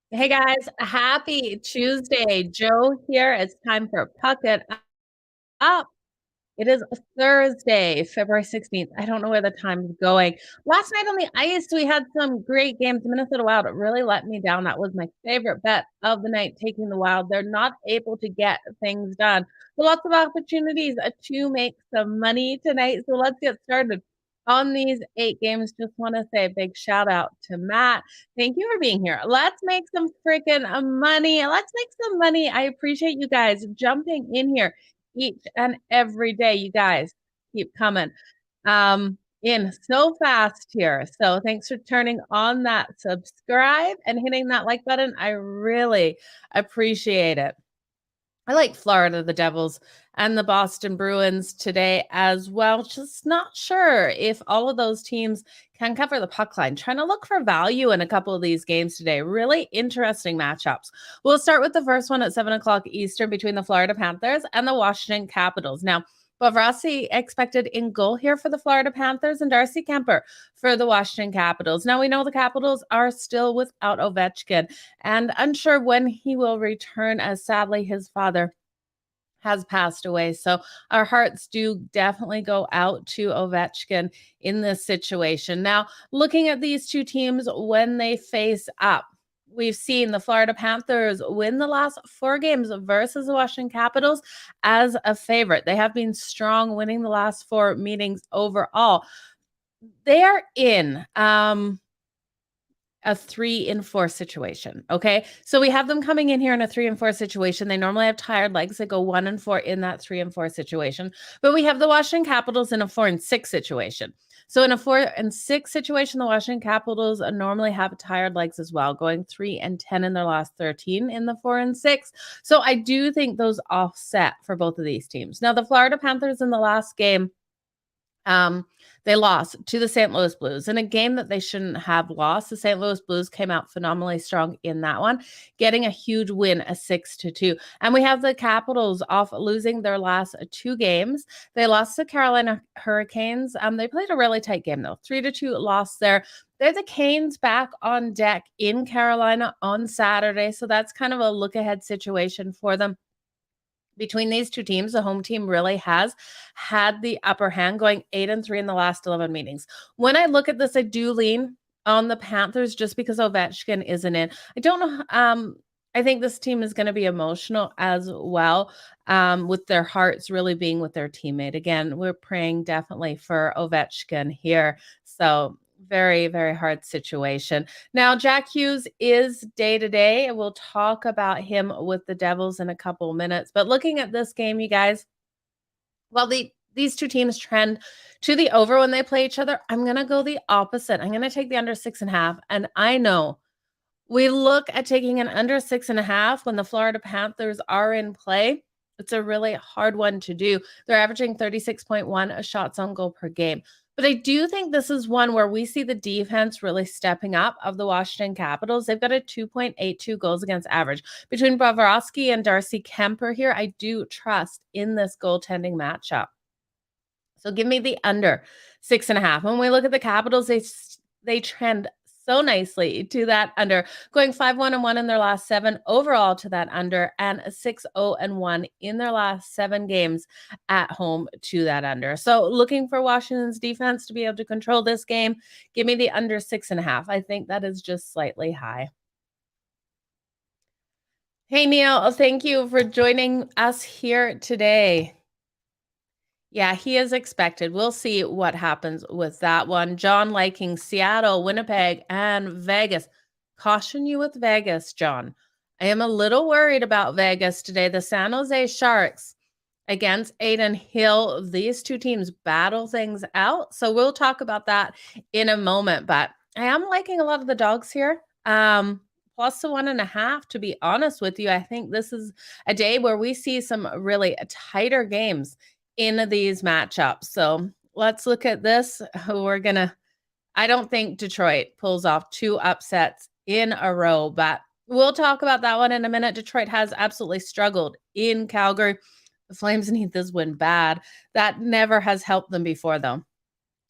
Hey guys, happy Tuesday. Joe here. It's time for Puck It Up. It is Thursday, February 16th. I don't know where the time's going. Last night on the ice, we had some great games. Minnesota Wild, it really let me down. That was my favorite bet of the night, taking the Wild. They're not able to get things done. But lots of opportunities to make some money tonight. So let's get started. On these 8 games, just want to say a big shout out to Matt. Thank you for being here. Let's make some freaking money. Let's make some money. I appreciate you guys jumping in here each and every day. You guys keep coming in so fast here. So thanks for turning on that subscribe and hitting that like button. I really appreciate it. I like Florida, the Devils, and the Boston Bruins today as well. Just not sure if all of those teams can cover the puck line. Trying to look for value in a couple of these games today. Really interesting matchups. We'll start with the first one at 7 o'clock Eastern between the Florida Panthers and the Washington Capitals. Now, Bobrovsky expected in goal here for the Florida Panthers and Darcy Kemper for the Washington Capitals. Now, we know the Capitals are still without Ovechkin and unsure when he will return, as sadly his father has passed away. So our hearts do definitely go out to Ovechkin in this situation. Now, looking at these two teams when they face up, we've seen the Florida Panthers win the last 4 games versus the Washington Capitals as a favorite. They have been strong, winning the last 4 meetings overall. They are in a 3-4 situation. Okay. So we have them coming in here in a 3-4 situation. They normally have tired legs that go 1-4 in that 3-4 situation. But we have the Washington Capitals in a 4-6 situation. So in a 4-6 situation, the Washington Capitals normally have tired legs as well, going 3-10 in their last 13 in the 4-6. So I do think those offset for both of these teams. Now, the Florida Panthers in the last game, they lost to the St. Louis Blues in a game that they shouldn't have lost. The St. Louis Blues came out phenomenally strong in that one, getting a huge win, a 6-2. And we have the Capitals off losing their last 2 games. They lost to Carolina Hurricanes. They played a really tight game though, 3-2 loss there. They're the Canes back on deck in Carolina on Saturday. So that's kind of a look ahead situation for them. Between these two teams, the home team really has had the upper hand, going 8-3 in the last 11 meetings. When I look at this, I do lean on the Panthers just because Ovechkin isn't in. I don't know. I think this team is going to be emotional as well, with their hearts really being with their teammate. Again, we're praying definitely for Ovechkin here. So very, very hard situation. Now, Jack Hughes is day-to-day. We'll talk about him with the Devils in a couple minutes. But looking at this game, you guys, well, these two teams trend to the over when they play each other. I'm going to go the opposite. I'm going to take the under 6.5. And I know we look at taking an under 6.5 when the Florida Panthers are in play. It's a really hard one to do. They're averaging 36.1 shots on goal per game. But I do think this is one where we see the defense really stepping up of the Washington Capitals. They've got a 2.82 goals against average. Between Bobrovsky and Darcy Kemper here, I do trust in this goaltending matchup. So give me the under 6.5. When we look at the Capitals, they trend so nicely to that under, going 5-1-1 in their last 7 overall to that under, and 6-0-1 in their last 7 games at home to that under. So looking for Washington's defense to be able to control this game, give me the under 6.5. I think that is just slightly high. Hey, Neil, thank you for joining us here today. Yeah, he is expected. We'll see what happens with that one. John liking Seattle, Winnipeg, and Vegas. Caution you with Vegas, John. I am a little worried about Vegas today. The San Jose Sharks against Adin Hill. These two teams battle things out. So we'll talk about that in a moment. But I am liking a lot of the dogs here. Plus the 1.5, to be honest with you. I think this is a day where we see some really tighter games in these matchups. So let's look at this. I don't think Detroit pulls off 2 upsets in a row, but we'll talk about that one in a minute. Detroit has absolutely struggled in Calgary. The Flames need this win bad. That never has helped them before, though.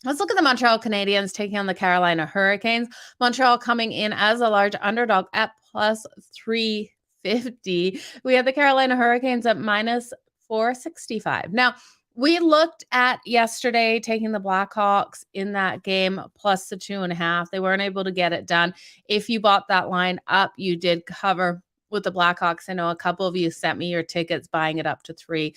Let's look at the Montreal Canadiens taking on the Carolina Hurricanes. Montreal coming in as a large underdog at plus 350. We have the Carolina Hurricanes at minus 465. Now, we looked at yesterday taking the Blackhawks in that game plus the 2.5. They weren't able to get it done. If you bought that line up, you did cover with the Blackhawks. I know a couple of you sent me your tickets buying it up to 3.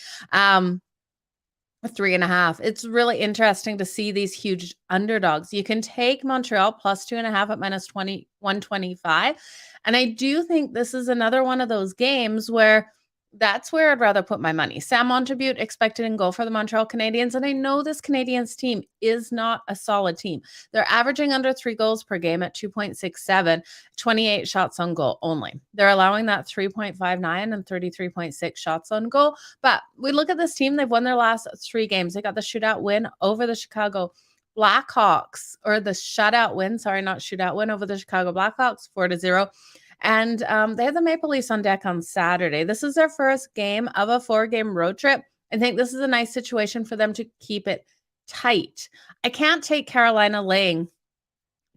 3.5. It's really interesting to see these huge underdogs. You can take Montreal plus 2.5 at minus 125. And I do think this is another one of those games where that's where I'd rather put my money. Sam Montribute expected in goal for the Montreal Canadiens. And I know this Canadiens team is not a solid team. They're averaging under 3 goals per game at 2.67, 28 shots on goal only. They're allowing that 3.59 and 33.6 shots on goal. But we look at this team, they've won their last 3 games. They got the shootout win over the Chicago Blackhawks, or the shutout win, sorry, not shootout win over the Chicago Blackhawks, 4-0. And they have the Maple Leafs on deck on Saturday. This is their first game of a 4-game road trip. I think this is a nice situation for them to keep it tight. I can't take Carolina laying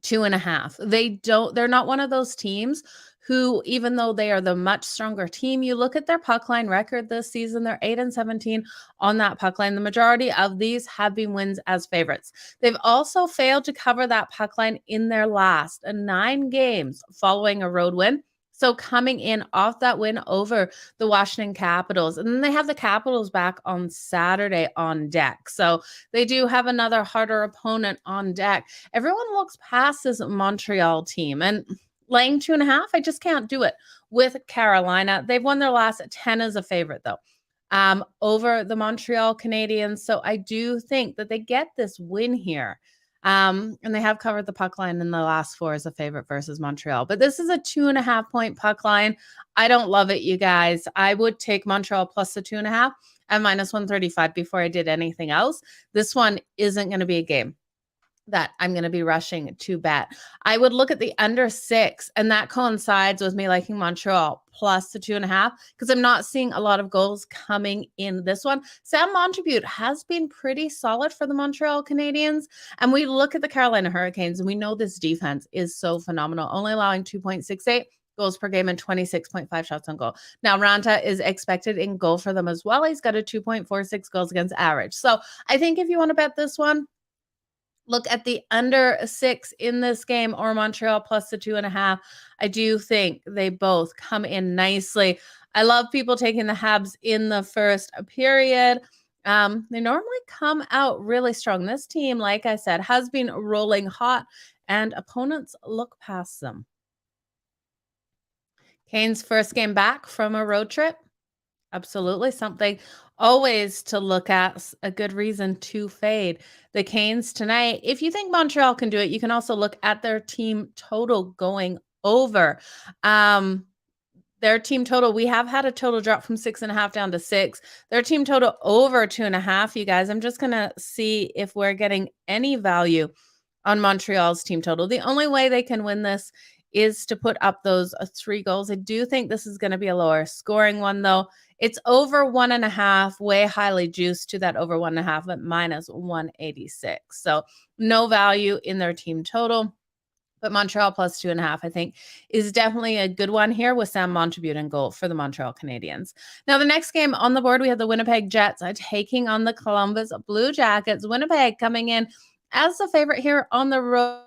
2.5. They're not one of those teams who, even though they are the much stronger team, you look at their puck line record this season, they're 8-17 on that puck line. The majority of these have been wins as favorites. They've also failed to cover that puck line in their last 9 games following a road win. So coming in off that win over the Washington Capitals, and then they have the Capitals back on Saturday on deck. So they do have another harder opponent on deck. Everyone looks past this Montreal team, and laying 2.5, I just can't do it with Carolina. They've won their last 10 as a favorite, though, over the Montreal Canadiens. So I do think that they get this win here. And they have covered the puck line in the last 4 as a favorite versus Montreal. But this is a 2.5-point puck line. I don't love it, you guys. I would take Montreal plus the 2.5 at minus 135 before I did anything else. This one isn't going to be a game that I'm going to be rushing to bet. I would look at the under 6, and that coincides with me liking Montreal plus the 2.5 because I'm not seeing a lot of goals coming in this one. Sam Montribute has been pretty solid for the Montreal Canadiens, and we look at the Carolina Hurricanes, and we know this defense is so phenomenal, only allowing 2.68 goals per game and 26.5 shots on goal. Now, Ranta is expected in goal for them as well. He's got a 2.46 goals against average. So I think if you want to bet this one, look at the under 6 in this game or Montreal plus the 2.5. I do think they both come in nicely. I love people taking the Habs in the first period. They normally come out really strong. This team, like I said, has been rolling hot, and opponents look past them. Kane's first game back from a road trip. Absolutely something always to look at, a good reason to fade the Canes tonight. If you think Montreal can do it, you can also look at their team total going over. Their team total, we have had a total drop from 6.5 down to 6. Their team total over 2.5, you guys. I'm just going to see if we're getting any value on Montreal's team total. The only way they can win this is to put up those 3 goals. I do think this is going to be a lower scoring one, though. It's over 1.5, way highly juiced to that over 1.5 at minus 186. So no value in their team total. But Montreal plus 2.5, I think, is definitely a good one here with Sam Montribute in goal for the Montreal Canadiens. Now, the next game on the board, we have the Winnipeg Jets taking on the Columbus Blue Jackets. Winnipeg coming in as the favorite here on the road.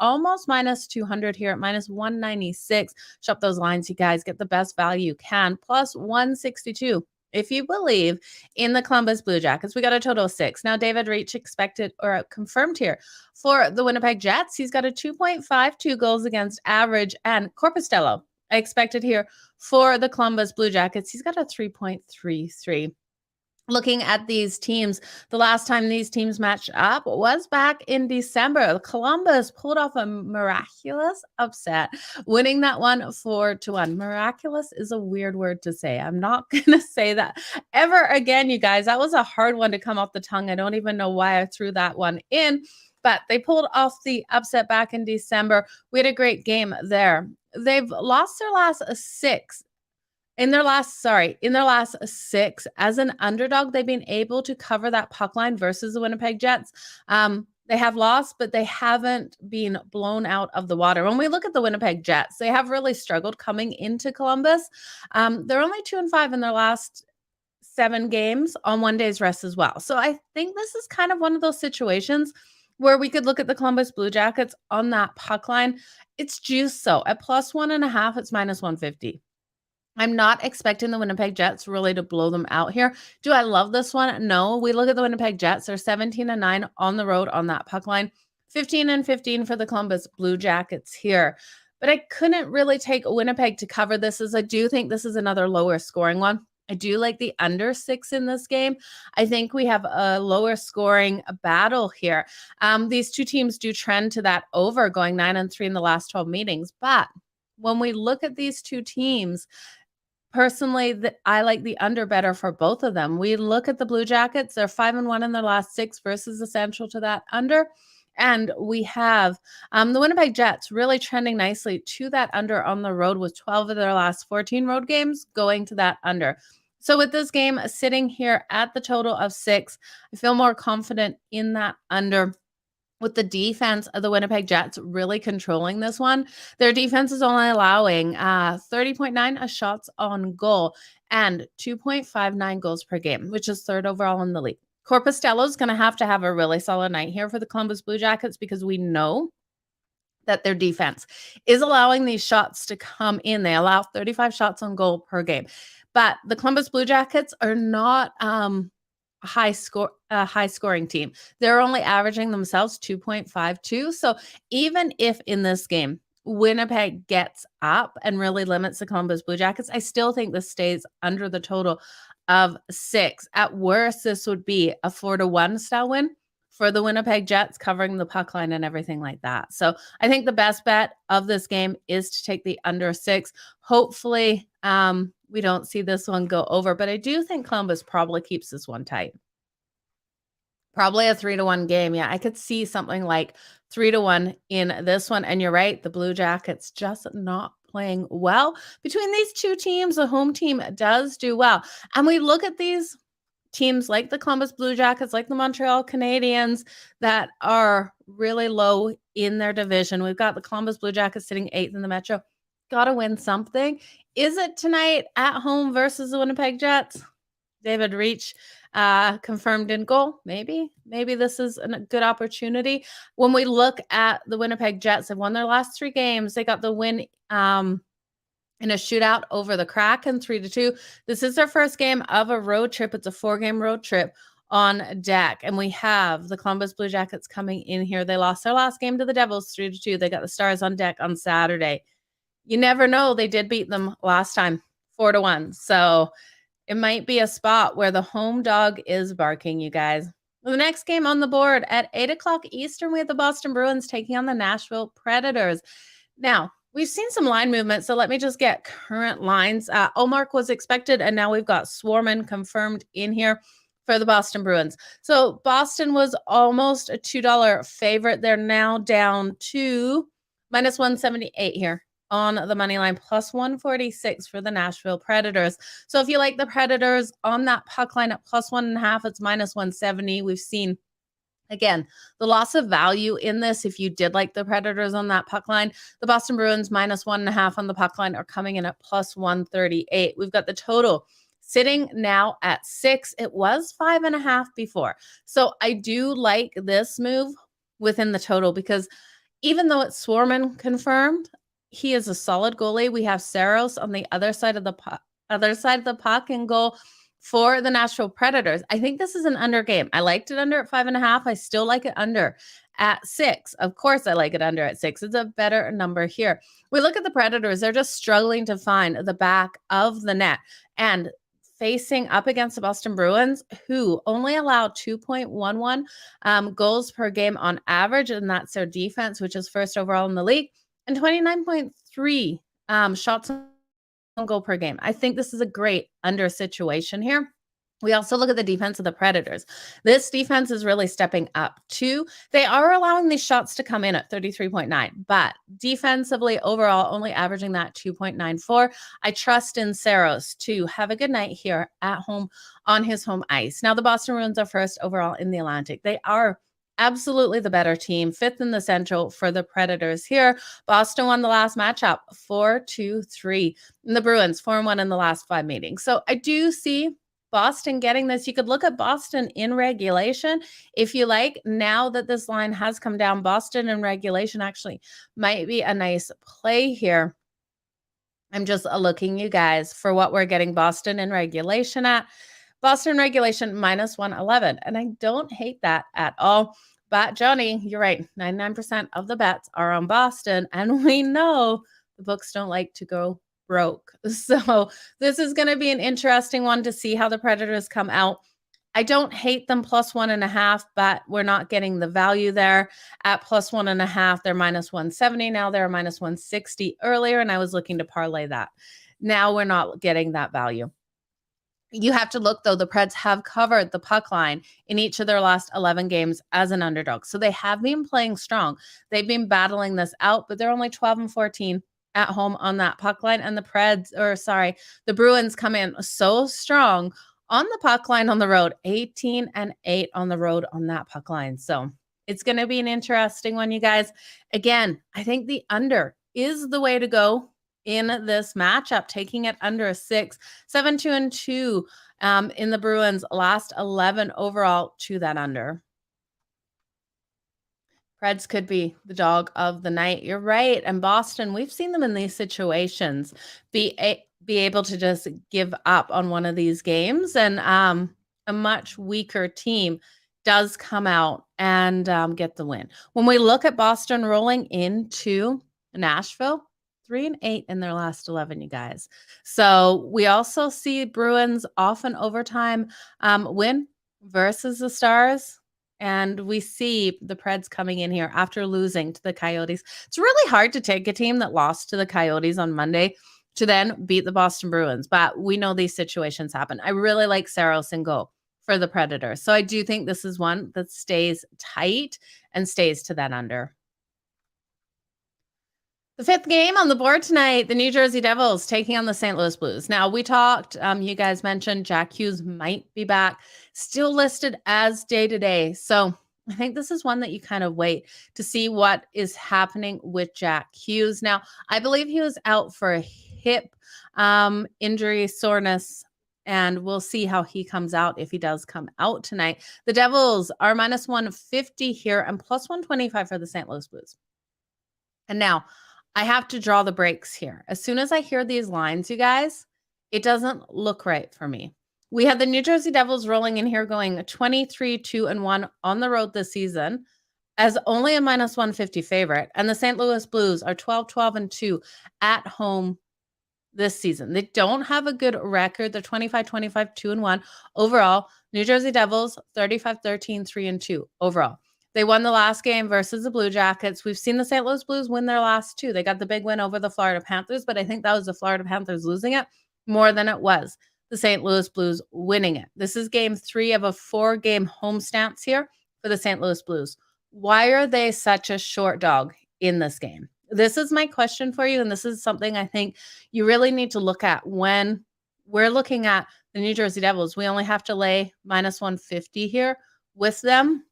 Almost minus 200 here at minus 196. Shop those lines, you guys. Get the best value you can. Plus 162 if you believe in the Columbus Blue Jackets. We got a total of 6. Now, David Reach expected or confirmed here for the Winnipeg Jets. He's got a 2.52 goals against average. And Corpostello expected here for the Columbus Blue Jackets. He's got a 3.33. Looking at these teams, the last time these teams matched up was back in December. Columbus pulled off a miraculous upset, winning that one 4-1. Miraculous is a weird word to say. I'm not going to say that ever again, you guys. That was a hard one to come off the tongue. I don't even know why I threw that one in, but they pulled off the upset back in December. We had a great game there. They've lost their last 6 In their last 6 as an underdog, they've been able to cover that puck line versus the Winnipeg Jets. They have lost, but they haven't been blown out of the water. When we look at the Winnipeg Jets, they have really struggled coming into Columbus. They're only 2-5 in their last 7 games on one day's rest as well. So I think this is kind of one of those situations where we could look at the Columbus Blue Jackets on that puck line. It's juiced so at +1.5, it's -150. I'm not expecting the Winnipeg Jets really to blow them out here. Do I love this one? No. We look at the Winnipeg Jets. They're 17-9 on the road on that puck line, 15-15 for the Columbus Blue Jackets here. But I couldn't really take Winnipeg to cover this, as I do think this is another lower scoring one. I do like the under 6 in this game. I think we have a lower scoring battle here. These two teams do trend to that over, going 9-3 in the last 12 meetings. But when we look at these two teams, personally, I like the under better for both of them. We look at the Blue Jackets, they're 5-1 in their last 6 versus essential to that under. And we have the Winnipeg Jets really trending nicely to that under on the road, with 12 of their last 14 road games going to that under. So with this game sitting here at the total of 6, I feel more confident in that under, with the defense of the Winnipeg Jets really controlling this one. Their defense is only allowing 30.9 shots on goal and 2.59 goals per game, which is 3rd overall in the league. Corpostello is going to have a really solid night here for the Columbus Blue Jackets, because we know that their defense is allowing these shots to come in. They allow 35 shots on goal per game. But the Columbus Blue Jackets are not high scoring team. They're only averaging themselves 2.52. So even if in this game Winnipeg gets up and really limits the Columbus Blue Jackets, I still think this stays under the total of 6. At worst, this would be a 4-1 style win for the Winnipeg Jets, covering the puck line and everything like that. So I think the best bet of this game is to take the under 6. Hopefully, we don't see this one go over, but I do think Columbus probably keeps this one tight. Probably a 3-1 game. Yeah, I could see something like 3-1 in this one. And you're right, the Blue Jackets just not playing well. Between these two teams, the home team does do well. And we look at these teams like the Columbus Blue Jackets, like the Montreal Canadiens, that are really low in their division. We've got the Columbus Blue Jackets sitting 8th in the Metro. Got to win something. Is it tonight at home versus the Winnipeg Jets? David Reach confirmed in goal. Maybe this is a good opportunity. When we look at the Winnipeg Jets, they've won their last 3 games. They got the win in a shootout over the Kraken, 3-2. This is their first game of a road trip. It's a 4-game road trip on deck. And we have the Columbus Blue Jackets coming in here. They lost their last game to the Devils, 3-2. They got the Stars on deck on Saturday. You never know. They did beat them last time, 4-1. So it might be a spot where the home dog is barking, you guys. Well, the next game on the board at 8 o'clock Eastern, we have the Boston Bruins taking on the Nashville Predators. Now, we've seen some line movement, so let me just get current lines. Omark was expected, and now we've got Swarman confirmed in here for the Boston Bruins. So Boston was almost a $2 favorite. They're now down to -178 here on the money line, +146 for the Nashville Predators. So if you like the Predators on that puck line at +1.5, it's -170. We've seen, again, the loss of value in this. If you did like the Predators on that puck line, the Boston Bruins -1.5 on the puck line are coming in at +138. We've got the total sitting now at 6. It was 5.5 before. So I do like this move within the total, because even though it's Swarman confirmed, he is a solid goalie. We have Saros on the other side of the puck and goal for the Nashville Predators. I think this is an under game. I liked it under at 5.5. I still like it under at 6. Of course, I like it under at 6. It's a better number here. We look at the Predators. They're just struggling to find the back of the net, and facing up against the Boston Bruins, who only allow 2.11 goals per game on average, and that's their defense, which is 1st overall in the league, and 29.3 shots on goal per game. I think this is a great under situation here. We also look at the defense of the Predators. This defense is really stepping up too. They are allowing these shots to come in at 33.9, but defensively overall only averaging that 2.94. I trust in Saros to have a good night here at home on his home ice. Now the Boston Bruins are first overall in the Atlantic. They are absolutely the better team, fifth in the Central for the Predators here. Boston won the last matchup 4-2-3. And the Bruins 4-1 in the last 5 meetings. So I do see Boston getting this. You could look at Boston in regulation if you like. Now that this line has come down, Boston in regulation actually might be a nice play here. I'm just looking, you guys, for what we're getting Boston in regulation at. Boston regulation minus 111. And I don't hate that at all. But Johnny, you're right. 99% of the bets are on Boston. And we know the books don't like to go broke. So this is going to be an interesting one to see how the Predators come out. I don't hate them plus 1.5, but we're not getting the value there. At plus 1.5, they're minus 170. Now they're minus 160 earlier, and I was looking to parlay that. Now we're not getting that value. You have to look, though, the Preds have covered the puck line in each of their last 11 games as an underdog. So they have been playing strong. They've been battling this out, but they're only 12-14 at home on that puck line. And the Bruins come in so strong on the puck line on the road, 18-8 on the road on that puck line. So it's going to be an interesting one, you guys. Again, I think the under is the way to go in this matchup, taking it under a 6, 7-2-2 in the Bruins last 11 overall to that under. Preds could be the dog of the night. You're right. And Boston, we've seen them in these situations be able to just give up on one of these games, and a much weaker team does come out and get the win. When we look at Boston rolling into Nashville, 3-8 in their last 11, you guys. So we also see Bruins off an overtime win versus the Stars. And we see the Preds coming in here after losing to the Coyotes. It's really hard to take a team that lost to the Coyotes on Monday to then beat the Boston Bruins. But we know these situations happen. I really like Saros and goal for the Predators. So I do think this is one that stays tight and stays to that under. The fifth game on the board tonight, the New Jersey Devils taking on the St. Louis Blues. Now, we talked, you guys mentioned Jack Hughes might be back, still listed as day-to-day. So I think this is one that you kind of wait to see what is happening with Jack Hughes. Now, I believe he was out for a hip injury, soreness, and we'll see how he comes out if he does come out tonight. The Devils are minus 150 here and plus 125 for the St. Louis Blues. And now, I have to draw the breaks here. As soon as I hear these lines, you guys, it doesn't look right for me. We have the New Jersey Devils rolling in here going 23-2-1 on the road this season as only a minus 150 favorite. And the St. Louis Blues are 12-12-2 at home this season. They don't have a good record. They're 25-25, 2-1 overall. New Jersey Devils 35-13, 3-2 overall. They won the last game versus the Blue Jackets. We've seen the St. Louis Blues win their last 2. They got the big win over the Florida Panthers, but I think that was the Florida Panthers losing it more than it was the St. Louis Blues winning it. This is game 3 of a 4-game home stance here for the St. Louis Blues. Why are they such a short dog in this game? This is my question for you, and this is something I think you really need to look at when we're looking at the New Jersey Devils. We only have to lay minus 150 here with them.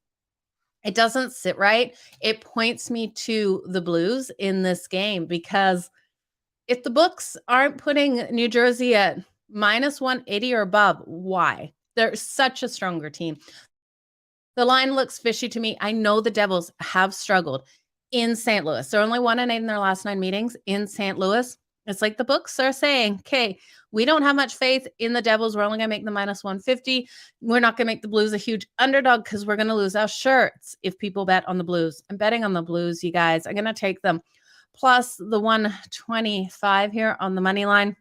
It doesn't sit right. It points me to the Blues in this game because if the books aren't putting New Jersey at minus 180 or above, why? They're such a stronger team. The line looks fishy to me. I know the Devils have struggled in St. Louis. They're only 1-8 in their last 9 meetings in St. Louis. It's like the books are saying, okay, we don't have much faith in the Devils. We're only going to make the minus 150. We're not going to make the Blues a huge underdog because we're going to lose our shirts if people bet on the Blues. I'm betting on the Blues, you guys. I'm going to take them plus the 125 here on the money line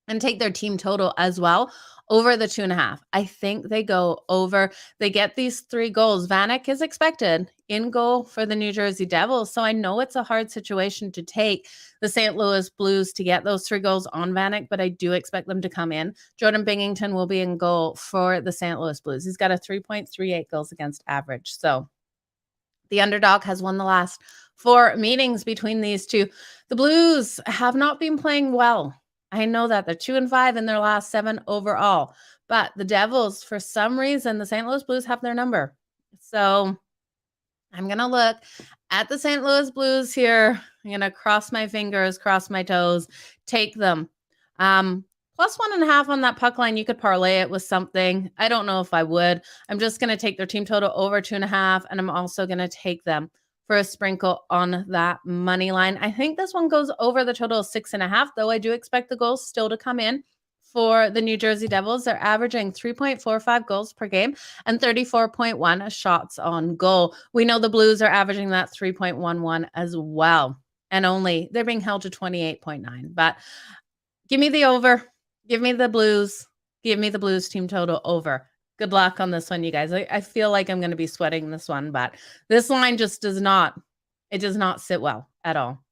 and take their team total as well over the 2.5. I think they go over. They get these 3 goals. Vanek is expected in goal for the New Jersey Devils. So I know it's a hard situation to take the St. Louis Blues to get those 3 goals on Vanek, but I do expect them to come in. Jordan Binghamton will be in goal for the St. Louis Blues. He's got a 3.38 goals against average. So the underdog has won the last 4 meetings between these two. The Blues have not been playing well. I know that they're 2-5 in their last 7 overall, but the Devils, for some reason, the St. Louis Blues have their number. So I'm going to look at the St. Louis Blues here. I'm going to cross my fingers, cross my toes, take them. Plus 1.5 on that puck line. You could parlay it with something. I don't know if I would. I'm just going to take their team total over 2.5, and I'm also going to take them for a sprinkle on that money line. I think this one goes over the total of 6.5, though I do expect the goals still to come in for the New Jersey Devils. They're averaging 3.45 goals per game and 34.1 shots on goal. We know the Blues are averaging that 3.11 as well. And they're being held to 28.9. But give me the over. Give me the Blues. Give me the Blues team total over. Good luck on this one, you guys. I feel like I'm going to be sweating this one, but this line just does not sit well at all.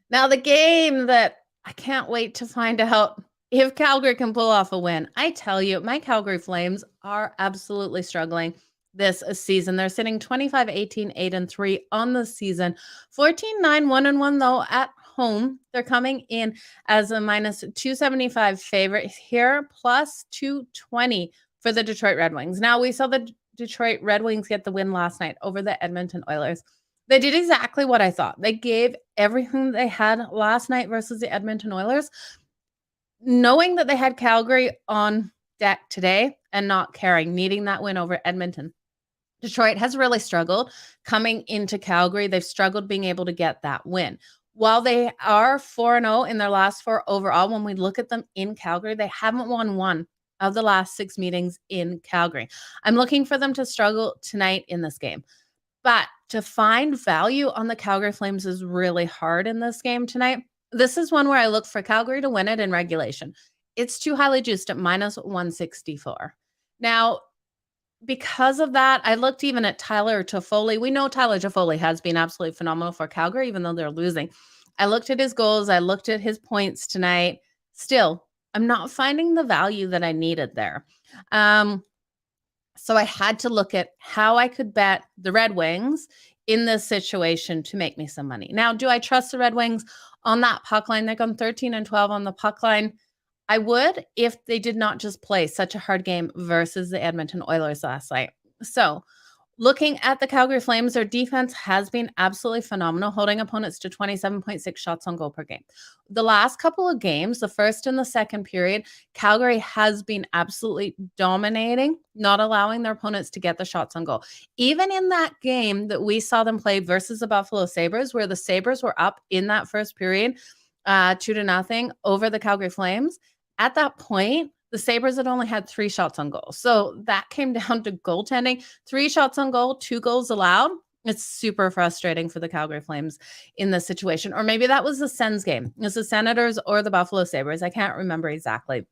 Now, the game that I can't wait to find out if Calgary can pull off a win. I tell you, my Calgary Flames are absolutely struggling this season. They're sitting 25-18, 8-3 on the season. 14-9, 1-1 though at home. They're coming in as a minus 275 favorite here, plus 220 for the Detroit Red Wings. Now, we saw the Detroit Red Wings get the win last night over the Edmonton Oilers. They did exactly what I thought. They gave everything they had last night versus the Edmonton Oilers, knowing that they had Calgary on deck today and not caring, needing that win over Edmonton. Detroit has really struggled coming into Calgary. They've struggled being able to get that win. While they are 4-0 in their last 4 overall, when we look at them in Calgary, they haven't won 1 of the last 6 meetings in Calgary. I'm looking for them to struggle tonight in this game. But to find value on the Calgary Flames is really hard in this game tonight. This is one where I look for Calgary to win it in regulation. It's too highly juiced at minus 164. Now, because of that, I looked even at Tyler Toffoli. We know Tyler Toffoli has been absolutely phenomenal for Calgary, even though they're losing. I looked at his goals. I looked at his points tonight. Still, I'm not finding the value that I needed there. So I had to look at how I could bet the Red Wings in this situation to make me some money. Now, do I trust the Red Wings on that puck line? They've gone 13-12 on the puck line. I would if they did not just play such a hard game versus the Edmonton Oilers last night. So looking at the Calgary Flames, their defense has been absolutely phenomenal, holding opponents to 27.6 shots on goal per game. The last couple of games, the first and the second period, Calgary has been absolutely dominating, not allowing their opponents to get the shots on goal. Even in that game that we saw them play versus the Buffalo Sabres, where the Sabres were up in that first period, 2-0 over the Calgary Flames. At that point, the Sabres had only had 3 shots on goal. So that came down to goaltending. 3 shots on goal, 2 goals allowed. It's super frustrating for the Calgary Flames in this situation. Or maybe that was the Sens game. It was the Senators or the Buffalo Sabres. I can't remember exactly.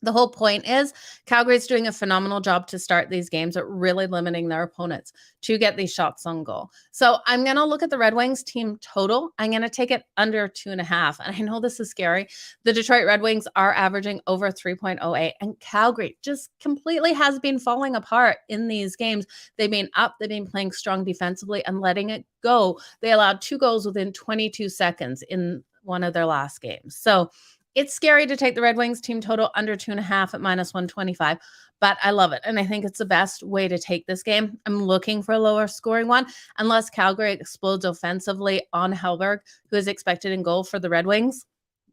The whole point is Calgary's doing a phenomenal job to start these games at really limiting their opponents to get these shots on goal. So I'm going to look at the Red Wings team total. I'm going to take it under 2.5. And I know this is scary. The Detroit Red Wings are averaging over 3.08, and Calgary just completely has been falling apart in these games. They've been up, they've been playing strong defensively and letting it go. They allowed 2 goals within 22 seconds in one of their last games. So it's scary to take the Red Wings team total under 2.5 at minus 125, but I love it. And I think it's the best way to take this game. I'm looking for a lower scoring one, unless Calgary explodes offensively on Hellberg, who is expected in goal for the Red Wings.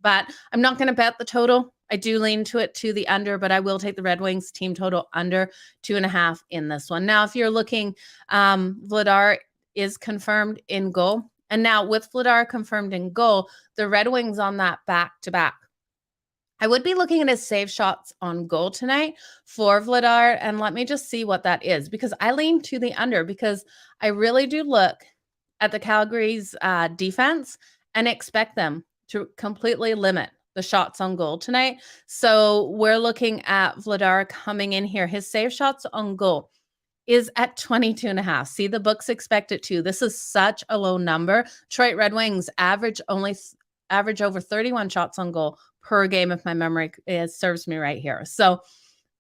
But I'm not going to bet the total. I do lean to it to the under, but I will take the Red Wings team total under 2.5 in this one. Now, if you're looking, Vladar is confirmed in goal. And now with Vladar confirmed in goal, the Red Wings on that back-to-back. I would be looking at his save shots on goal tonight for Vladar, and let me just see what that is, because I lean to the under, because I really do look at the Calgary's defense and expect them to completely limit the shots on goal tonight. So we're looking at Vladar coming in here. His save shots on goal is at 22.5. See, the books expect it to. This is such a low number. Detroit Red Wings average over 31 shots on goal per game, if my memory serves me right here. So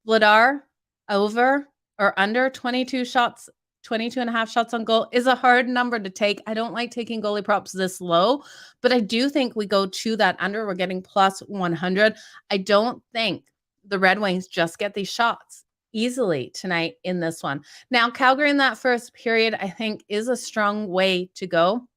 Vladar over or under 22.5 shots on goal is a hard number to take. I don't like taking goalie props this low, but I do think we go to that under. We're getting plus 100. I don't think the Red Wings just get these shots easily tonight in this one. Now, Calgary in that first period, I think, is a strong way to go.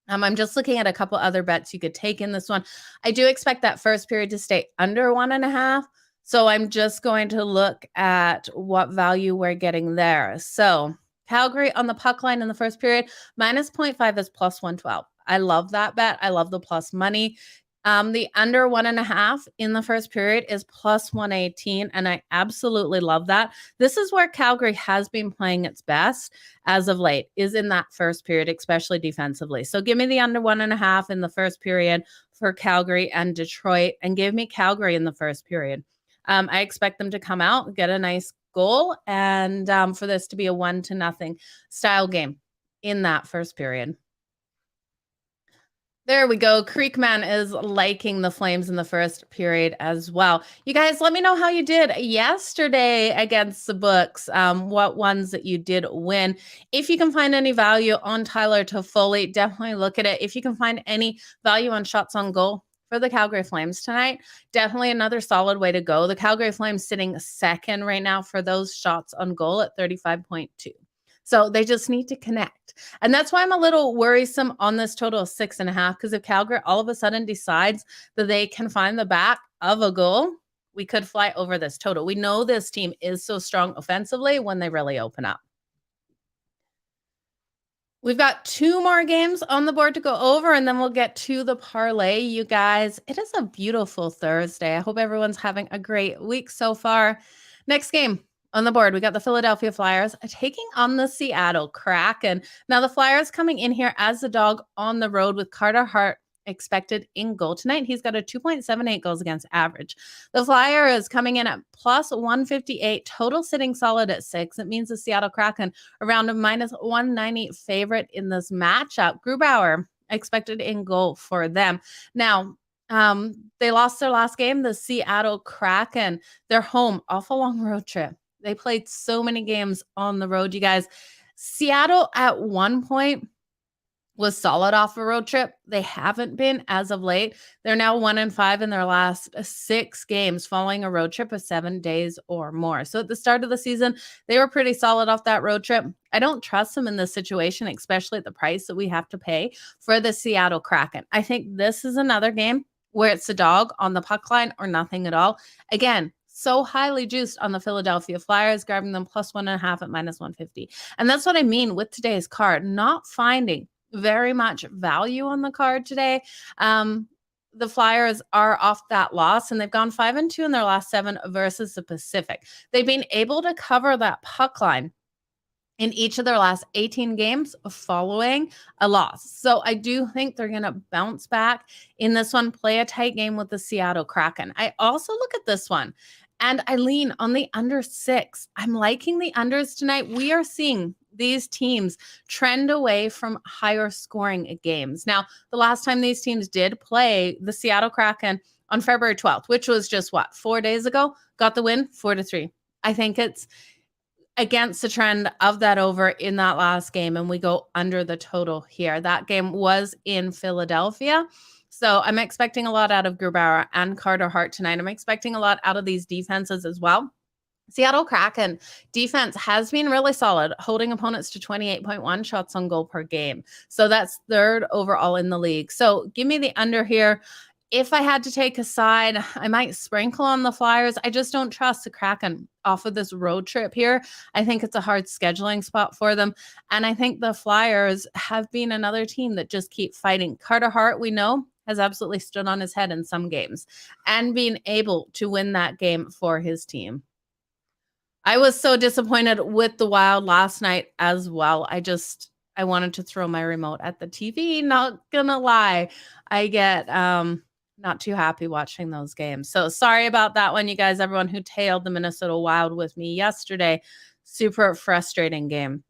I'm just looking at a couple other bets you could take in this one. I do expect that first period to stay under 1.5. So I'm just going to look at what value we're getting there. So Calgary on the puck line in the first period, minus 0.5 is plus 112. I love that bet. I love the plus money. The under 1.5 in the first period is plus 118, and I absolutely love that. This is where Calgary has been playing its best as of late, is in that first period, especially defensively. So give me the under 1.5 in the first period for Calgary and Detroit, and give me Calgary in the first period. I expect them to come out, get a nice goal, and for this to be a 1-0 style game in that first period. There we go. Creekman is liking the Flames in the first period as well. You guys, let me know how you did yesterday against the books, what ones that you did win. If you can find any value on Tyler Toffoli, definitely look at it. If you can find any value on shots on goal for the Calgary Flames tonight, definitely another solid way to go. The Calgary Flames sitting second right now for those shots on goal at 35.2. So they just need to connect. And that's why I'm a little worrisome on this total of 6.5, because if Calgary all of a sudden decides that they can find the back of a goal, we could fly over this total. We know this team is so strong offensively when they really open up. We've got 2 more games on the board to go over, and then we'll get to the parlay, you guys. It is a beautiful Thursday. I hope everyone's having a great week so far. Next game on the board, we got the Philadelphia Flyers taking on the Seattle Kraken. Now, the Flyers coming in here as the dog on the road with Carter Hart expected in goal tonight. He's got a 2.78 goals against average. The Flyer is coming in at plus 158, total sitting solid at 6. It means the Seattle Kraken around a minus 190 favorite in this matchup. Grubauer expected in goal for them. Now, they lost their last game, the Seattle Kraken. They're home off a long road trip. They played so many games on the road, you guys. Seattle at one point was solid off a road trip. They haven't been as of late. They're now 1-5 in their last 6 games following a road trip of 7 days or more. So at the start of the season, they were pretty solid off that road trip. I don't trust them in this situation, especially at the price that we have to pay for the Seattle Kraken. I think this is another game where it's a dog on the puck line or nothing at all. Again, so highly juiced on the Philadelphia Flyers, grabbing them plus 1.5 at minus 150. And that's what I mean with today's card, not finding very much value on the card today. The Flyers are off that loss, and they've gone 5-2 in their last 7 versus the Pacific. They've been able to cover that puck line in each of their last 18 games following a loss. So I do think they're going to bounce back in this one, play a tight game with the Seattle Kraken. I also look at this one, and I lean on the under 6. I'm liking the unders tonight. We are seeing these teams trend away from higher scoring games. Now, the last time these teams did play, the Seattle Kraken on February 12th, which was just 4 days ago, got the win 4-3. I think it's against the trend of that over in that last game, and we go under the total here. That game was in Philadelphia. So I'm expecting a lot out of Grubauer and Carter Hart tonight. I'm expecting a lot out of these defenses as well. Seattle Kraken defense has been really solid, holding opponents to 28.1 shots on goal per game. So that's 3rd overall in the league. So give me the under here. If I had to take a side, I might sprinkle on the Flyers. I just don't trust the Kraken off of this road trip here. I think it's a hard scheduling spot for them. And I think the Flyers have been another team that just keep fighting. Carter Hart, we know, has absolutely stood on his head in some games and been able to win that game for his team. I was so disappointed with the Wild last night as well. I wanted to throw my remote at the TV, not gonna lie. I get not too happy watching those games. So sorry about that one, you guys, everyone who tailed the Minnesota Wild with me yesterday. Super frustrating game.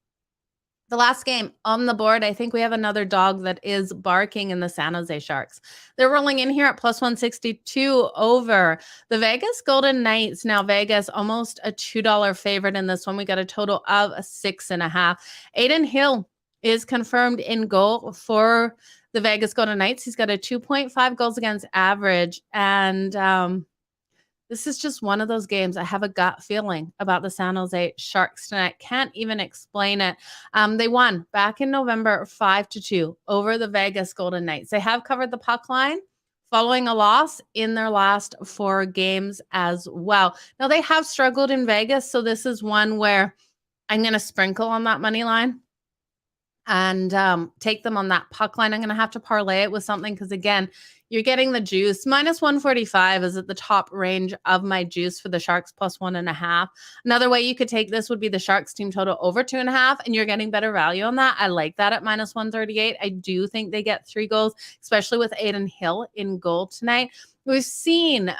The last game on the board, I think we have another dog that is barking in the San Jose Sharks. They're rolling in here at plus 162 over the Vegas Golden Knights. Now, Vegas almost a $2 favorite in this one. We got a total of a 6.5. Adin Hill is confirmed in goal for the Vegas Golden Knights. He's got a 2.5 goals against average. And this is just one of those games. I have a gut feeling about the San Jose Sharks tonight. Can't even explain it. They won back in November 5-2 over the Vegas Golden Knights. They have covered the puck line following a loss in their last 4 games as well. Now, they have struggled in Vegas, so this is one where I'm going to sprinkle on that money line and take them on that puck line. I'm going to have to parlay it with something because, again, you're getting the juice. Minus 145 is at the top range of my juice for the Sharks plus 1.5. Another way you could take this would be the Sharks team total over 2.5, and you're getting better value on that. I like that at minus 138. I do think they get 3 goals, especially with Adin Hill in goal tonight. We've seen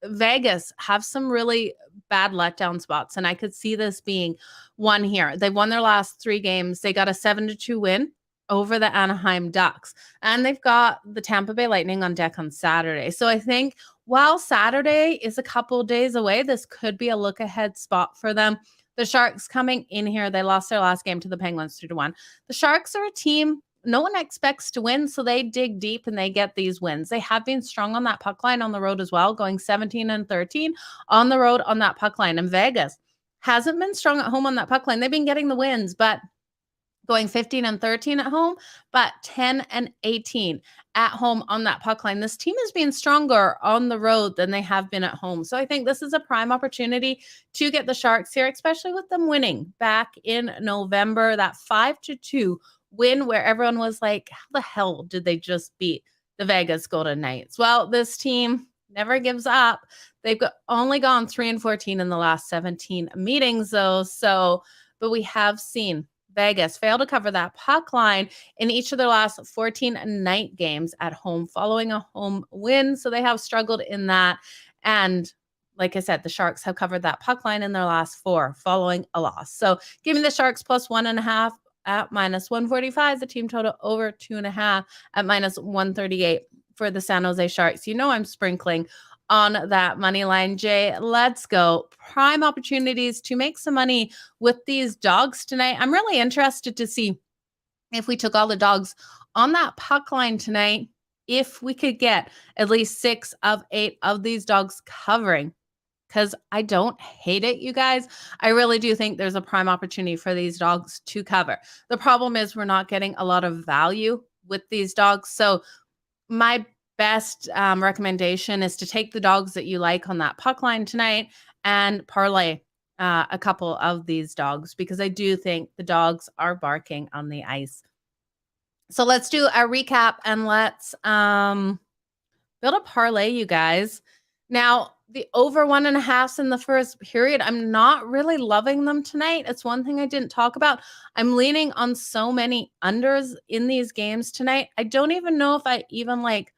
Vegas have some really bad letdown spots, and I could see this being one here. They won their last 3 games. They got a 7-2 win over the Anaheim Ducks, and they've got the Tampa Bay Lightning on deck on Saturday. So I think while Saturday is a couple days away, this could be a look ahead spot for them. The Sharks coming in here, they lost their last game to the Penguins 2-1. The Sharks are a team no one expects to win, so they dig deep and they get these wins. They have been strong on that puck line on the road as well, going 17-13 on the road on that puck line. And Vegas hasn't been strong at home on that puck line. They've been getting the wins, but going 15-13 at home, but 10-18 at home on that puck line. This team has been stronger on the road than they have been at home. So I think this is a prime opportunity to get the Sharks here, especially with them winning back in November, that 5-2 win where everyone was like, how the hell did they just beat the Vegas Golden Knights? Well, this team never gives up. They've only gone 3-14 in the last 17 meetings, though. But we have seen Vegas fail to cover that puck line in each of their last 14 night games at home following a home win. So they have struggled in that. And like I said, the Sharks have covered that puck line in their last 4 following a loss. So give me the Sharks plus 1.5 at minus 145, the team total over 2.5 at minus 138 for the San Jose Sharks. You know I'm sprinkling on that money line. Jay, let's go. Prime opportunities to make some money with these dogs tonight. I'm really interested to see if we took all the dogs on that puck line tonight, if we could get at least 6 of 8 of these dogs covering. Because I don't hate it, you guys. I really do think there's a prime opportunity for these dogs to cover. The problem is we're not getting a lot of value with these dogs. So my best recommendation is to take the dogs that you like on that puck line tonight and parlay a couple of these dogs, because I do think the dogs are barking on the ice. So let's do a recap and let's build a parlay, you guys. Now, the over 1.5s in the first period, I'm not really loving them tonight. It's one thing I didn't talk about. I'm leaning on so many unders in these games tonight. I don't even know if I even like.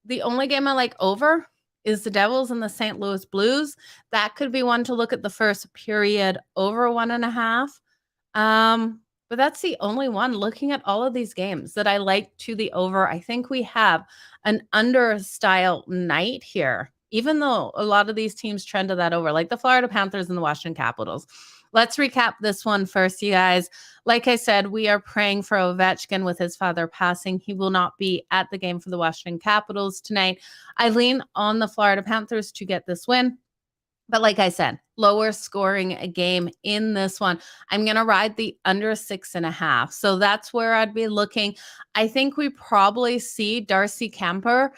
The only game I like over is the Devils and the St. Louis Blues. That could be one to look at the first period over 1.5. But that's the only one. Looking at all of these games that I like to the over, I think we have an under style night here, even though a lot of these teams trend to that over, like the Florida Panthers and the Washington Capitals. Let's recap this one first, you guys. Like I said, we are praying for Ovechkin with his father passing. He will not be at the game for the Washington Capitals tonight. I lean on the Florida Panthers to get this win. But like I said, lower scoring a game in this one. I'm going to ride the under 6.5. So that's where I'd be looking. I think we probably see Darcy Kemper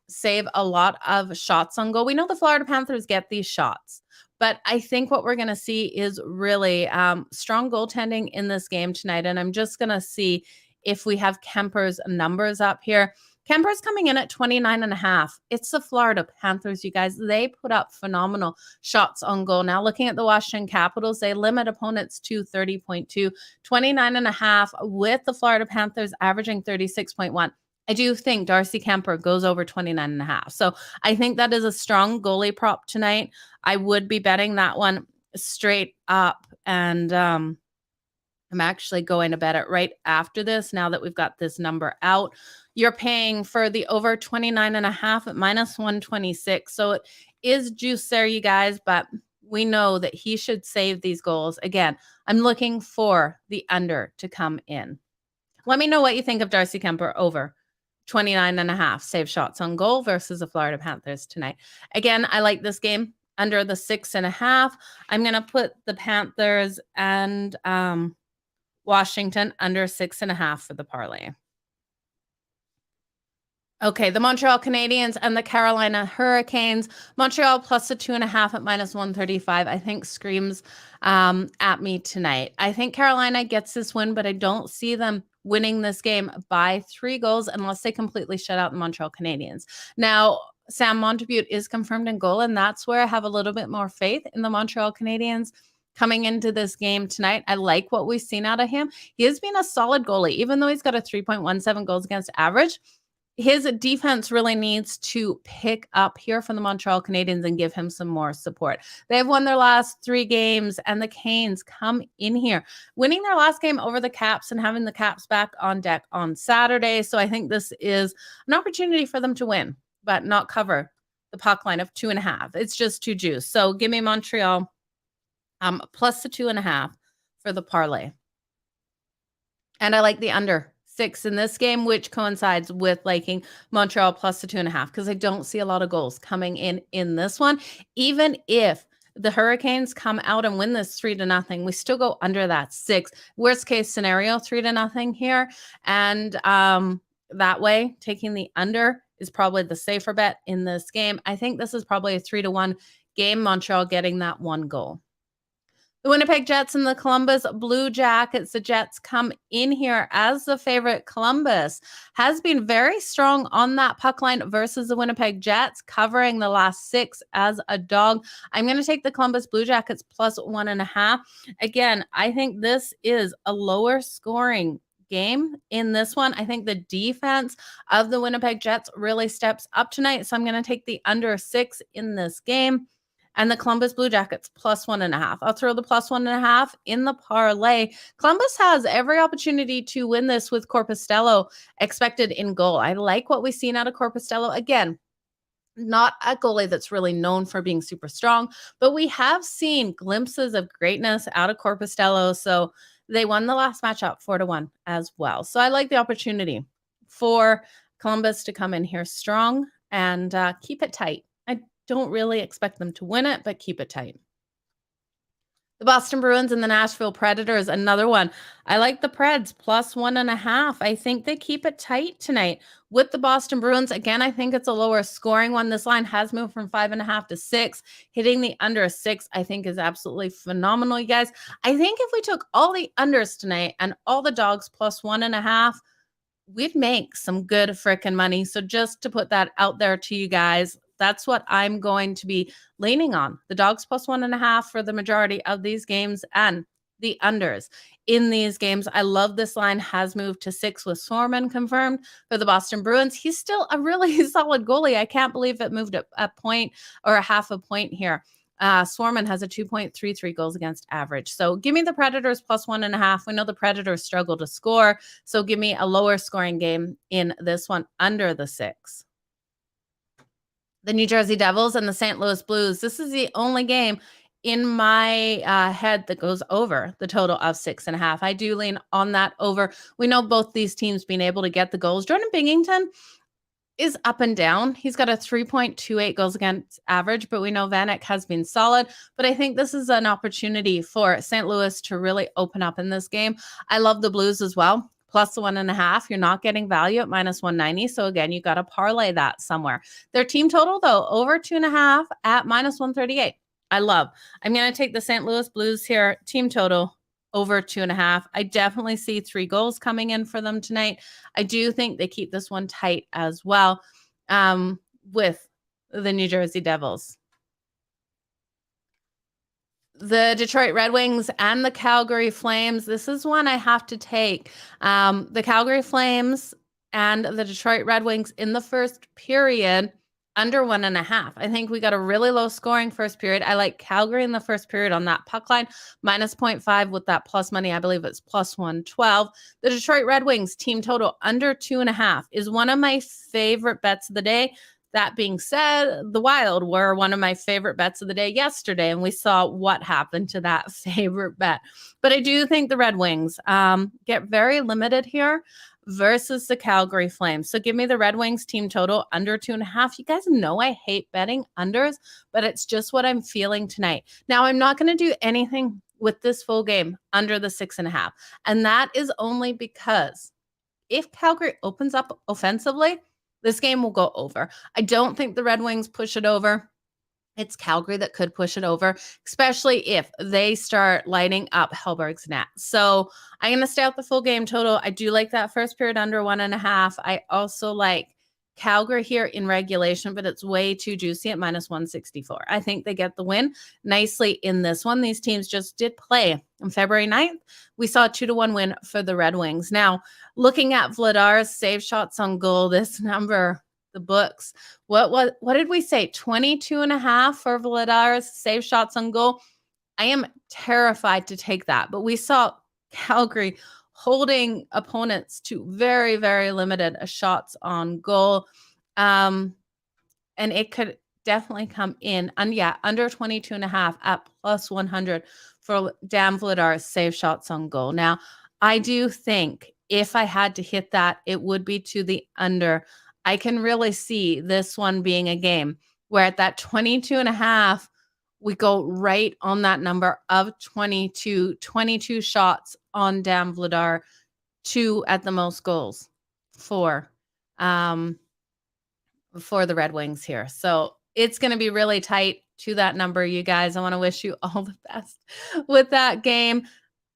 save a lot of shots on goal. We know the Florida Panthers get these shots, but I think what we're going to see is really strong goaltending in this game tonight. And I'm just going to see if we have Kemper's numbers up here. Kemper's coming in at 29.5. It's the Florida Panthers, you guys. They put up phenomenal shots on goal. Now, looking at the Washington Capitals, they limit opponents to 30.2, 29.5 with the Florida Panthers averaging 36.1. I do think Darcy Kemper goes over 29.5. So I think that is a strong goalie prop tonight. I would be betting that one straight up. And I'm actually going to bet it right after this now that we've got this number out. You're paying for the over 29.5 at minus 126. So it is juice there, you guys, but we know that he should save these goals. Again, I'm looking for the under to come in. Let me know what you think of Darcy Kemper over 29.5 save shots on goal versus the Florida Panthers tonight. Again, I like this game under the 6.5. I'm going to put the Panthers and Washington under 6.5 for the parlay. Okay, the Montreal Canadiens and the Carolina Hurricanes. Montreal plus the 2.5 at minus 135, I think screams at me tonight. I think Carolina gets this win, but I don't see them winning this game by 3 goals unless they completely shut out the Montreal Canadiens. Now, Sam Montembeault is confirmed in goal, and that's where I have a little bit more faith in the Montreal Canadiens coming into this game tonight. I like what we've seen out of him. He has been a solid goalie, even though he's got a 3.17 goals against average. His defense really needs to pick up here from the Montreal Canadiens and give him some more support. They've won their last 3 games, and the Canes come in here, winning their last game over the Caps and having the Caps back on deck on Saturday. So I think this is an opportunity for them to win, but not cover the puck line of 2.5. It's just too juice. So give me Montreal plus the 2.5 for the parlay. And I like the under 6 in this game, which coincides with liking Montreal plus the 2.5 because I don't see a lot of goals coming in this one. Even if the Hurricanes come out and win this 3-0, we still go under that 6. Worst case scenario, 3-0 here. And that way, taking the under is probably the safer bet in this game. I think this is probably a 3-1 game, Montreal getting that 1 goal. The Winnipeg Jets and the Columbus Blue Jackets. The Jets come in here as the favorite. Columbus has been very strong on that puck line versus the Winnipeg Jets, covering the last 6 as a dog. I'm going to take the Columbus Blue Jackets plus 1.5. Again, I think this is a lower scoring game in this one. I think the defense of the Winnipeg Jets really steps up tonight. So I'm going to take the under 6 in this game. And the Columbus Blue Jackets plus 1.5. I'll throw the plus 1.5 in the parlay. Columbus has every opportunity to win this with Corpostello expected in goal. I like what we've seen out of Corpostello. Again, not a goalie that's really known for being super strong, but we have seen glimpses of greatness out of Corpostello. So they won the last matchup 4-1 as well. So I like the opportunity for Columbus to come in here strong and keep it tight. I don't really expect them to win it, but keep it tight. The Boston Bruins and the Nashville Predators, another one. I like the Preds plus 1.5. I think they keep it tight tonight with the Boston Bruins. Again, I think it's a lower scoring one. This line has moved from 5.5 to 6. Hitting the under 6, I think, is absolutely phenomenal, you guys. I think if we took all the unders tonight and all the dogs plus 1.5, we'd make some good frickin' money. So just to put that out there to you guys, that's what I'm going to be leaning on. The dogs plus 1.5 for the majority of these games and the unders in these games. I love this line has moved to 6 with Swayman confirmed for the Boston Bruins. He's still a really solid goalie. I can't believe it moved a point or a half a point here. Swayman has a 2.33 goals against average. So give me the Predators plus 1.5. We know the Predators struggle to score. So give me a lower scoring game in this one under the 6. The New Jersey Devils and the St. Louis Blues. This is the only game in my head that goes over the total of 6.5. I do lean on that over. We know both these teams being able to get the goals. Jordan Binnington is up and down. He's got a 3.28 goals against average, but we know Vanek has been solid. But I think this is an opportunity for St. Louis to really open up in this game. I love the Blues as well. Plus 1.5. You're not getting value at minus 190. So again, you got to parlay that somewhere. Their team total, though, over 2.5 at minus 138. I love. I'm going to take the St. Louis Blues here. Team total over 2.5. I definitely see 3 goals coming in for them tonight. I do think they keep this one tight as well with the New Jersey Devils. The Detroit Red Wings and the Calgary Flames. This is one I have to take. The Calgary Flames and the Detroit Red Wings in the first period under 1.5. I think we got a really low scoring first period. I like Calgary in the first period on that puck line, minus 0.5 with that plus money. I believe it's plus 112. The Detroit Red Wings team total under 2.5 is one of my favorite bets of the day. That being said, the Wild were one of my favorite bets of the day yesterday, and we saw what happened to that favorite bet. But I do think the Red Wings get very limited here versus the Calgary Flames. So give me the Red Wings team total under 2.5. You guys know I hate betting unders, but it's just what I'm feeling tonight. Now, I'm not going to do anything with this full game under the 6.5. And that is only because if Calgary opens up offensively, this game will go over. I don't think the Red Wings push it over. It's Calgary that could push it over, especially if they start lighting up Hellberg's net. So I'm going to stay out the full game total. I do like that first period under 1.5. I also like Calgary here in regulation, but it's way too juicy at minus 164. I think they get the win nicely in this one. These teams just did play on February 9th. We saw a 2-1 win for the Red Wings. Now, looking at Vladar's save shots on goal, this number, the books, what did we say? 22.5 for Vladar's save shots on goal. I am terrified to take that, but we saw Calgary holding opponents to very, very limited shots on goal. And it could definitely come in. And yeah, under 22.5 at plus 100 for Dan Vladar's save shots on goal. Now, I do think if I had to hit that, it would be to the under. I can really see this one being a game where at that 22.5, we go right on that number of 22 shots on Dan Vladar, 2 at the most goals for the Red Wings here. So it's going to be really tight to that number, you guys. I want to wish you all the best with that game.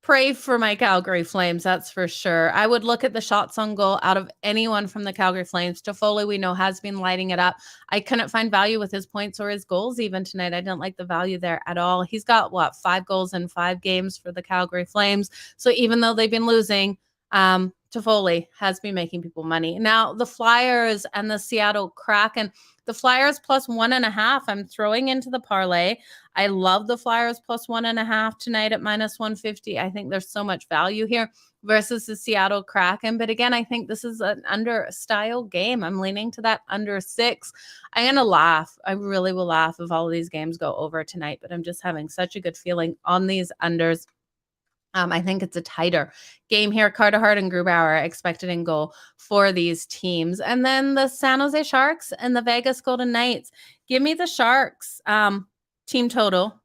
Pray for my Calgary Flames, that's for sure. I would look at the shots on goal out of anyone from the Calgary Flames. Toffoli, we know, has been lighting it up. I couldn't find value with his points or his goals even tonight. I didn't like the value there at all. He's got, 5 goals in 5 games for the Calgary Flames. So even though they've been losing, Toffoli has been making people money. Now, the Flyers and the Seattle Kraken. The Flyers plus 1.5, I'm throwing into the parlay. I love the Flyers plus 1.5 tonight at minus 150. I think there's so much value here versus the Seattle Kraken. But again, I think this is an under style game. I'm leaning to that under 6. I'm going to laugh. I really will laugh if all of these games go over tonight, but I'm just having such a good feeling on these unders. I think it's a tighter game here. Carter Hart and Grubauer expected in goal for these teams. And then the San Jose Sharks and the Vegas Golden Knights. Give me the Sharks team total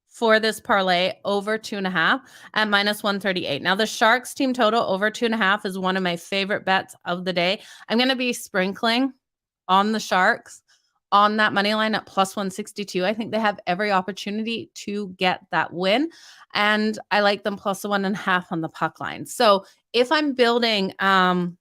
for this parlay over 2.5 at minus 138. Now, the Sharks team total over 2.5 is one of my favorite bets of the day. I'm going to be sprinkling on the Sharks on that money line at plus 162. I think they have every opportunity to get that win. And I like them plus 1.5 on the puck line. So if I'm building, well,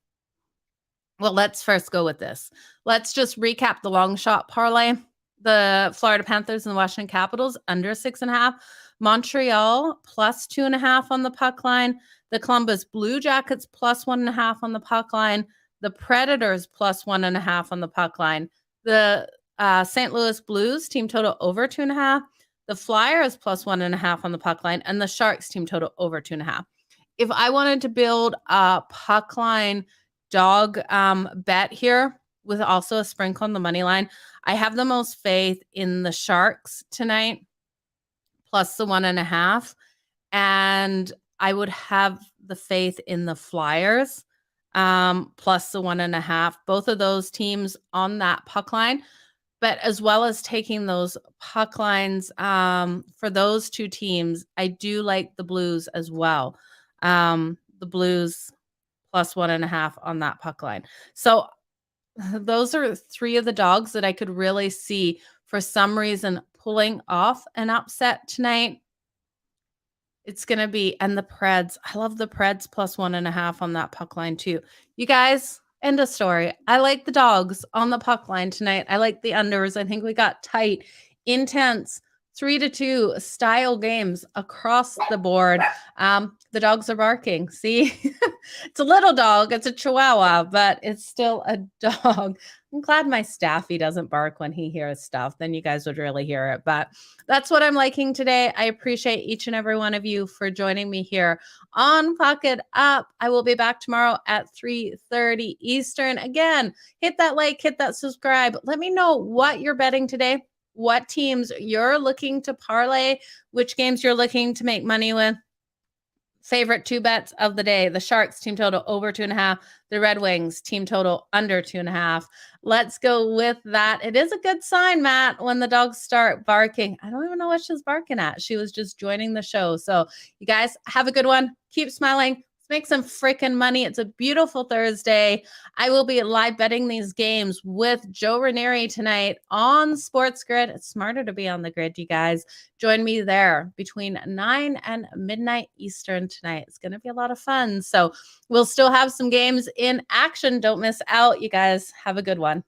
let's first go with this. Let's just recap the long shot parlay. The Florida Panthers and the Washington Capitals under 6.5. Montreal plus 2.5 on the puck line. The Columbus Blue Jackets plus 1.5 on the puck line. The Predators plus 1.5 on the puck line. The St. Louis Blues team total over 2.5. The Flyers plus 1.5 on the puck line, and the Sharks team total over 2.5. If I wanted to build a puck line dog bet here with also a sprinkle on the money line, I have the most faith in the Sharks tonight plus the 1.5, and I would have the faith in the Flyers plus the 1.5. Both of those teams on that puck line. But as well as taking those puck lines for those two teams, I do like the Blues as well. The Blues plus 1.5 on that puck line. So those are 3 of the dogs that I could really see for some reason pulling off an upset tonight. It's going to be, and the Preds. I love the Preds plus 1.5 on that puck line too. You guys, end of story. I like the dogs on the puck line tonight. I like the unders. I think we got tight, intense 3-2 style games across the board. The dogs are barking. See, it's a little dog. It's a Chihuahua, but it's still a dog. I'm glad my Staffy doesn't bark when he hears stuff. Then you guys would really hear it. But that's what I'm liking today. I appreciate each and every one of you for joining me here on Puck It Up. I will be back tomorrow at 3:30 Eastern. Again, hit that like, hit that subscribe. Let me know what you're betting today, what teams you're looking to parlay, which games you're looking to make money with. Favorite 2 bets of the day: the Sharks team total over 2.5, the Red Wings team total under 2.5. Let's go with that. It is a good sign, Matt, when the dogs start barking. I don't even know what she's barking at. She was just joining the show. So you guys have a good one. Keep smiling. Make some freaking money. It's a beautiful Thursday. I will be live betting these games with Joe Ranieri tonight on Sports Grid. It's smarter to be on the grid, you guys. Join me there between 9 and midnight Eastern tonight. It's going to be a lot of fun. So we'll still have some games in action. Don't miss out. You guys have a good one.